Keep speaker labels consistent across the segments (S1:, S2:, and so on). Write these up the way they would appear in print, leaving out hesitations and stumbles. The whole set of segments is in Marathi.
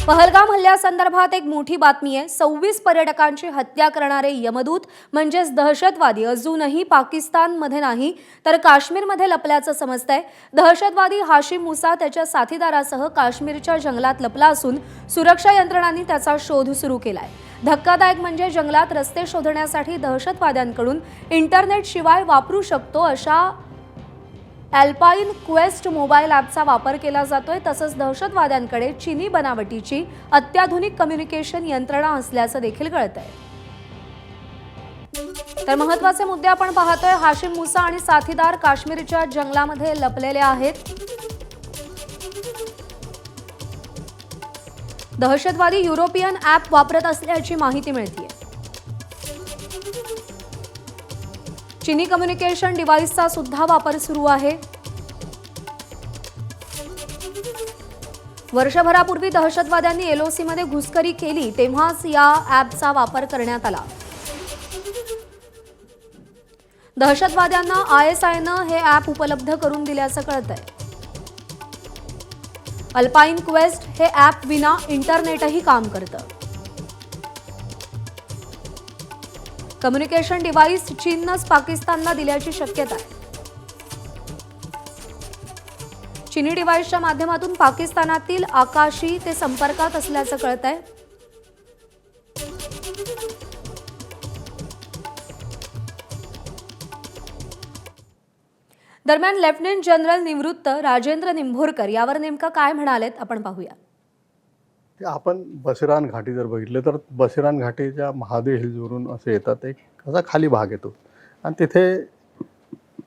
S1: पहलगाम हल्ल्यासंदर्भात एक मोठी बातमी आहे। 26 पर्यटकांची हत्या करणारे यमदूत म्हणजेच दहशतवादी अजूनही पाकिस्तानमध्ये नाही तर काश्मीरमध्ये लपल्याचं समजतंय। दहशतवादी हाशिम मुसा त्याच्या साथीदारासह काश्मीरच्या जंगलात लपला असून सुरक्षा यंत्रणांनी त्याचा शोध सुरू केलाय। धक्कादायक म्हणजे जंगलात रस्ते शोधण्यासाठी दहशतवाद्यांकडून इंटरनेट शिवाय वापरू शकतो अशा अल्पाइन क्वेस्ट मोबाईल ॲपचा वापर केला जातोय। तसंच दहशतवाद्यांकडे चीनी बनावटीची अत्याधुनिक कम्युनिकेशन यंत्रणा असल्याचं देखील कळतंय। तर महत्त्वाचे मुद्दे आपण पाहतोय। हाशिम मुसा आणि साथीदार काश्मीरच्या जंगलामध्ये लपलेले आहेत। दहशतवादी युरोपियन ॲप वापरत असल्याची माहिती मिळते। चीनी कम्युनिकेशन डिव्हाइसचा सुद्धा वापर सुरू आहे। वर्षभरापूर्वी दहशतवाद्यांनी LOC मध्ये घुसखोरी केली तेव्हाच या ॲपचा वापर करण्यात आला। दहशतवाद्यांना ISIनं हे ॲप उपलब्ध करून दिल्याचं कळतंय। अल्पाइन क्वेस्ट हे ॲप विना इंटरनेटही काम करतं। कम्युनिकेशन डिव्हाइस चीननंच पाकिस्तानला दिल्याची शक्यता आहे। चीनी डिव्हाइसच्या माध्यमातून पाकिस्तानातील आकाशी ते संपर्कात असल्याचं कळतंय। दरम्यान लेफ्टनंट जनरल निवृत्त राजेंद्र निंभोरकर यावर नेमका काय म्हणालेत आपण पाहूया।
S2: आपण बसिरान घाटी जर बघितलं तर बसिरान घाटीच्या महादेव हिल्सवरून असे येतात, एक असा खाली भाग येतो आणि तिथे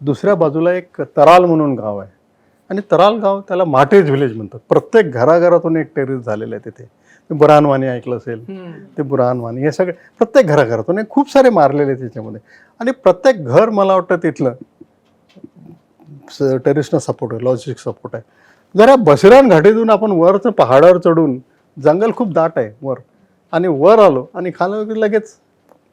S2: दुसऱ्या बाजूला एक तराल म्हणून गाव आहे आणि तराल गाव त्याला माटेज व्हिलेज म्हणतात। प्रत्येक घराघरातून एक टेररिस्ट झालेलं आहे तिथे। ते बुरहानवानी ऐकलं असेल, ते बुरहानवानी हे सगळे प्रत्येक घराघरातून खूप सारे मारलेले त्याच्यामध्ये आणि प्रत्येक घर मला वाटतं तिथलं टेररिस्टना सपोर्ट आहे, लॉजिस्टिक सपोर्ट आहे। जरा बसिरान घाटीतून आपण वरचं पहाडावर चढून, जंगल खूप दाट आहे वर, आणि वर आलो आणि खाली लगेच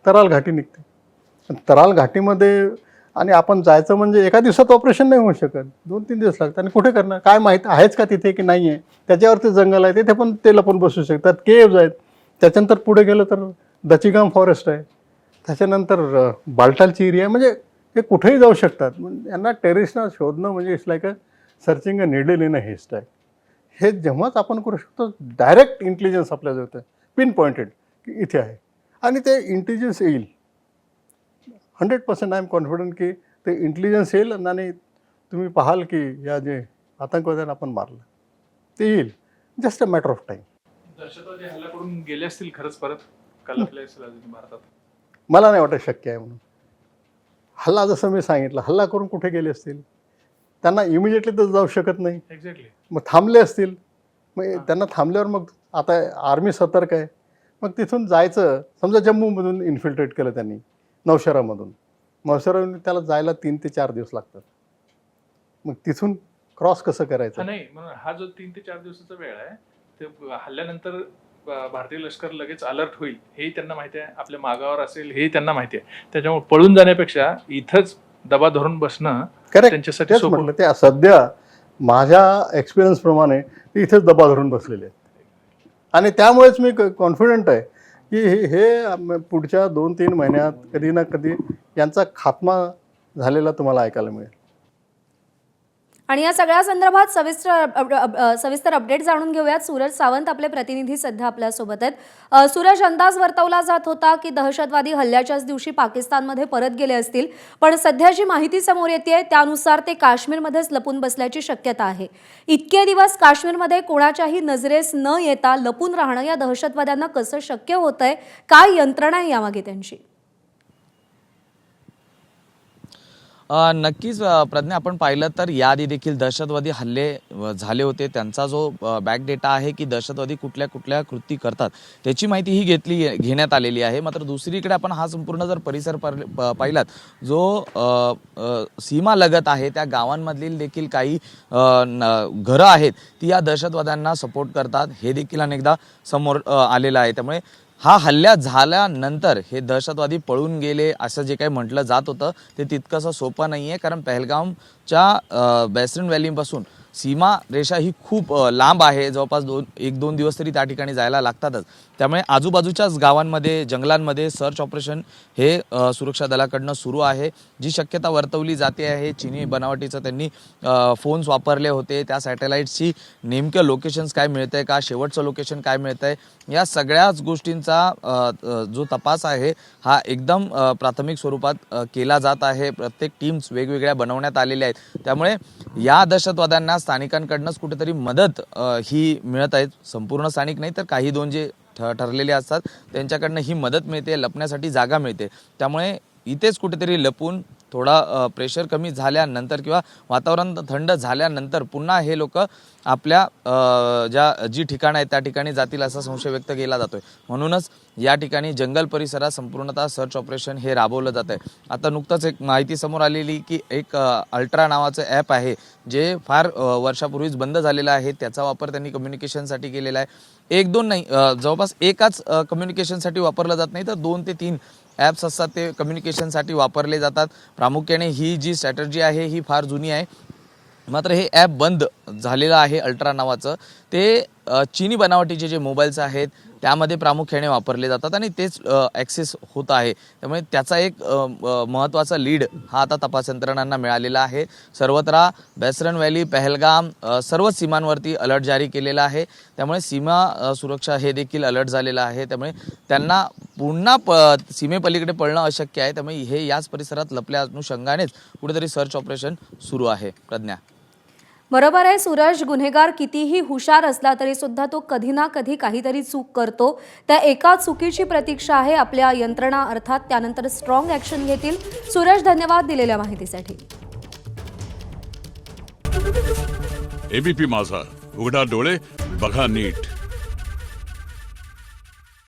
S2: तराल घाटी निघते। तराल घाटीमध्ये आणि आपण जायचं म्हणजे एका दिवसात ऑपरेशन नाही होऊ शकत, 2-3 दिवस लागतात। आणि कुठे करणार, काय माहीत आहेच का तिथे की नाही आहे, त्याच्यावरती जंगल आहे, तिथे पण ते लपून बसू शकतात, केव्ज आहेत। त्याच्यानंतर पुढे गेलं तर दचिगाम फॉरेस्ट आहे, त्याच्यानंतर बाल्टालची एरिया, म्हणजे ते कुठेही जाऊ शकतात। यांना टेररिस्टना शोधणं म्हणजे it's like a searching a needle in a haystack. हे जेव्हाच आपण करू शकतो, डायरेक्ट इंटेलिजन्स आपल्याला होतं, पिन पॉइंटेड की इथे आहे, आणि ते इंटेलिजन्स येईल। 100% आय एम कॉन्फिडंट की ते इंटेलिजन्स येईल आणि तुम्ही पाहाल की या जे आतंकवाद्यांना आपण मारलं ते येईल, just a matter of time.
S3: दहशतवादी हल्ला करून गेले असतील खरंच परत कलपले असेल अजून भारतात?
S2: मला नाही वाटत शक्य आहे म्हणून। हल्ला जसं मी सांगितलं, हल्ला करून कुठे गेले असतील, त्यांना इमिजिएटली तर जाऊ शकत नाही।
S3: एक्झॅक्टली।
S2: मग थांबले असतील, मग त्यांना थांबल्यावर मग आता आर्मी सतर्क आहे, मग तिथून जायचं। समजा जम्मूमधून इन्फिल्ट्रेट केलं त्यांनी, नौशेरामधून त्याला जायला 3 ते 4 दिवस लागतात। मग तिथून क्रॉस कसं करायचं?
S3: नाही, म्हणून हा जो 3 ते 4 दिवसाचा वेळ आहे, ते हल्ल्यानंतर भारतीय लष्कर लगेच अलर्ट होईल हेही त्यांना माहिती आहे, आपल्या मागावर असेल हेही त्यांना माहिती आहे। त्याच्यामुळे पळून जाण्यापेक्षा इथंच दबा धरून बसणं त्यांच्यासाठी
S2: तेच म्हटलं, ते सध्या माझ्या एक्सपिरियन्स प्रमाणे ते इथेच दबा धरून बसलेले आहेत आणि त्यामुळेच मी कॉन्फिडंट आहे की हे पुढच्या 2-3 महिन्यात कधी ना कधी यांचा खात्मा झालेला तुम्हाला ऐकायला मिळेल।
S1: आणि या सगळ्या संदर्भात सविस्तर अपडेट जाणून घेऊयात। सूरज सावंत आपले प्रतिनिधी सध्या आपल्या सोबत आहेत। सूरज, अंदाज वर्तवला जात होता की दहशतवादी हल्ल्याच्याच दिवशी पाकिस्तानमध्ये परत गेले असतील, पण सध्या जी माहिती समोर येते त्यानुसार ते काश्मीरमध्येच लपून बसल्याची शक्यता आहे। इतके दिवस काश्मीरमध्ये कोणाच्याही नजरेस न येता लपून राहणं या दहशतवाद्यांना कसं शक्य होतंय? काय यंत्रणा आहे यामागे त्यांची?
S4: नक्कीच प्रज्ञा, आपण पाहिलं तर याआधी देखील दहशतवादी हल्ले झाले होते। त्यांचा जो बॅक डेटा आहे की दहशतवादी कुठल्या कुठल्या कृती करतात त्याची माहिती ही घेण्यात आलेली आहे। मात्र दुसरीकडे आपण हा संपूर्ण जर परिसर पाहिलात, जो सीमा लगत आहे त्या गावांमधील देखील काही घरं आहेत ती या दहशतवाद्यांना सपोर्ट करतात, हे देखील अनेकदा समोर आलेलं आहे। त्यामुळे हा हल्ला झाल्यानंतर हे दहशतवादी पळून गेले असं जे काही म्हटलं जात होतं ते तितकंसं सोपं नाही आहे, कारण पहलगामच्या बेसरन व्हॅलीपासून सीमा रेषा ही खूप लांब आहे, जवळपास 1-2 दिवस तरी त्या ठिकाणी जायला लागतातच. त्यामुळे आजूबाजूच्याच गावांमध्ये, जंगलांमध्ये सर्च ऑपरेशन हे सुरक्षा दलाकडनं सुरू आहे. जी शक्यता वर्तवली जाते आहे, चीनी बनावटीचं त्यांनी फोन्स वापरले होते, त्या सॅटेलाईट्सची नेमकं लोकेशन्स काय मिळतंय का, शेवटचं लोकेशन काय मिळतंय, या सगळ्याच गोष्टींचा जो तपास आहे हा एकदम प्राथमिक स्वरूपात केला जात आहे. प्रत्येक टीम्स वेगवेगळ्या बनवण्यात आलेल्या आहेत. त्यामुळे या दहशतवाद्यांना स्थानिकांकडनंच कुठेतरी मदत ही मिळत आहे. संपूर्ण स्थानिक नाही तर काही दोन जे ठरलेले असतात त्यांच्याकडनं ही मदत मिळते, लपण्यासाठी जागा मिळते. त्यामुळे इथेच कुठेतरी लपून थोडा प्रेशर कमी झाल्यानंतर किंवा वातावरण थंड झाल्यानंतर पुन्हा हे लोक आपल्या जी ठिकाणं आहेत त्या ठिकाणी जातील असा संशय व्यक्त केला जातोय. म्हणूनच या ठिकाणी जंगल परिसरात संपूर्णतः सर्च ऑपरेशन हे राबवलं जात आहे. आता नुकतंच एक माहिती समोर आलेली की एक अल्ट्रा नावाचं ॲप आहे जे फार वर्षापूर्वीच बंद झालेलं आहे. त्याचा वापर त्यांनी कम्युनिकेशनसाठी केलेला आहे. 1-2 नाही, जवळपास एकाच कम्युनिकेशनसाठी वापरलं जात नाही तर 2 ते 3 ॲप्स असतात ते कम्युनिकेशनसाठी वापरले जातात. प्रामुख्याने ही जी स्ट्रॅटर्जी आहे ही फार जुनी आहे. मात्र हे ॲप बंद झालेलं आहे अल्ट्रा नावाचं. ते चीनी बनावटीचे जे मोबाईल्स आहेत त्यामध्ये प्रामुख्याने वापरले जातात आणि तेच ॲक्सेस होत आहे. त्यामुळे त्याचा एक महत्त्वाचा लीड हा आता तपास यंत्रणांना मिळालेला आहे. सर्वत्र बेसरन व्हॅली, पहलगाम सर्वच सीमांवरती अलर्ट जारी केलेला आहे. त्यामुळे सीमा सुरक्षा हे देखील अलर्ट झालेलं आहे. त्यामुळे त्यांना पुन्हा सीमेपलीकडे पळणं अशक्य आहे. त्यामुळे हे याच परिसरात लपल्या अनुषंगानेच कुठेतरी सर्च ऑपरेशन सुरू आहे. प्रज्ञा.
S1: बरोबर आहे सूरज, गुन्हेगार कितीही हुशार असला तरी सुद्धा तो कधी ना कधी काहीतरी चूक करतो. त्या एका चुकीची प्रतीक्षा आहे आपल्या यंत्रणा, अर्थात त्यानंतर स्ट्रॉंग ॲक्शन घेतील. सूरज, धन्यवाद दिलेल्या माहितीसाठी.
S5: एबीपी माझा, उघडा डोळे बघा नीट.